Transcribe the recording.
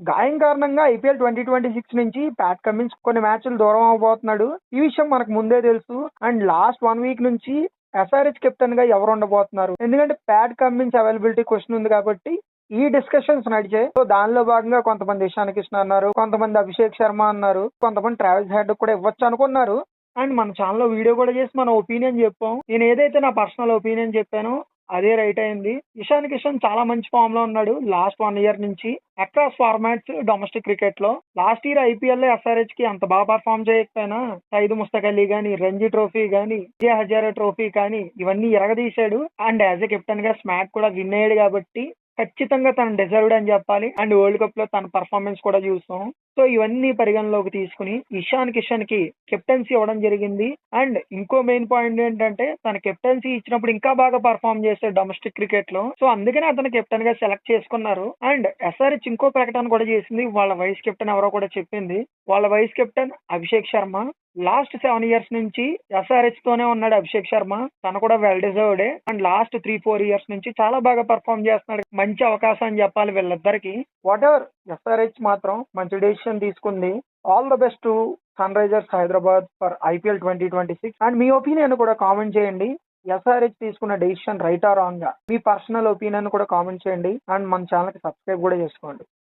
గాయం కారణంగా ఐపీఎల్ 2026 నుంచి ప్యాట్ కమిన్స్ కొన్ని మ్యాచ్లు దూరం అవబోతున్నాడు. ఈ విషయం మనకు ముందే తెలుసు. అండ్ లాస్ట్ 1 వీక్ నుంచి ఎస్ఆర్హెచ్ కెప్టెన్ గా ఎవరు ఉండబోతున్నారు, ఎందుకంటే ప్యాట్ కమిన్స్ అవైలబిలిటీ క్వశ్చన్ ఉంది కాబట్టి ఈ డిస్కషన్స్ నడిచాయి. సో దానిలో భాగంగా కొంతమంది ఇషాన్ కిషన్ అన్నారు, కొంతమంది అభిషేక్ శర్మ అన్నారు, కొంతమంది ట్రావిస్ హెడ్ కూడా ఇవ్వచ్చు అనుకున్నారు. అండ్ మన ఛానల్లో వీడియో కూడా చేసి మన ఒపీనియన్ చెప్పాం. నేను ఏదైతే నా పర్సనల్ ఒపీనియన్ చెప్పానో అదే రైట్ అయింది. ఇషాన్ కిషన్ చాలా మంచి ఫామ్ లో ఉన్నాడు లాస్ట్ 1 ఇయర్ నుంచి అక్రాస్ ఫార్మాట్స్ డొమెస్టిక్ క్రికెట్ లో. లాస్ట్ ఇయర్ ఐపీఎల్ లో ఎస్ఆర్హెచ్ కి అంత బాగా పర్ఫామ్ చేయకపోయినా సైద్ ముస్తక్ అలీ గానీ, రంజీ ట్రోఫీ గానీ, విజయ్ హజారే ట్రోఫీ కానీ ఇవన్నీ ఎరగదీశాడు. అండ్ యాజ్ ఎ కెప్టెన్ గా స్మాక్ కూడా విన్ అయ్యాడు కాబట్టి ఖచ్చితంగా తను డిజర్వ్డ్ అని చెప్పాలి. అండ్ వరల్డ్ కప్ లో తన పర్ఫార్మెన్స్ కూడా చూసాం. సో ఇవన్నీ పరిగణలోకి తీసుకుని ఇషాన్ కిషన్ కి కెప్టెన్సీ ఇవ్వడం జరిగింది. అండ్ ఇంకో మెయిన్ పాయింట్ ఏంటంటే తన కెప్టెన్సీ ఇచ్చినప్పుడు ఇంకా బాగా పర్ఫామ్ చేశాడు డొమెస్టిక్ క్రికెట్ లో. సో అందుకనే అతను కెప్టెన్ గా సెలెక్ట్ చేసుకున్నారు. అండ్ ఎస్ఆర్హెచ్ ఇంకో ప్రకటన కూడా చేసింది. వాళ్ళ వైస్ కెప్టెన్ ఎవరో కూడా చెప్పింది. వాళ్ళ vice captain Abhishek Sharma last 7 years నుంచి ఎస్ఆర్హెచ్ తోనే ఉన్నాడు. అభిషేక్ శర్మ తను కూడా well deserved. And last 3-4 years నుంచి చాలా బాగా పర్ఫామ్ చేస్తున్నాడు. మంచి అవకాశం అని చెప్పాలి వీళ్ళిద్దరికి. వాట్ ఎవర్, ఎస్ఆర్హెచ్ మాత్రం మంచి డెసిషన్ తీసుకుంది. All the best to Sunrisers Hyderabad for IPL 2026. And మీ ఒపీనియన్ కూడా కామెంట్ చేయండి. ఎస్ఆర్హెచ్ తీసుకున్న డెసిషన్ రైట్ ఆ రాంగ్ గా మీ పర్సనల్ ఒపీనియన్ కూడా కామెంట్ చేయండి. అండ్ మన ఛానల్ కి సబ్స్క్రైబ్ కూడా చేసుకోండి.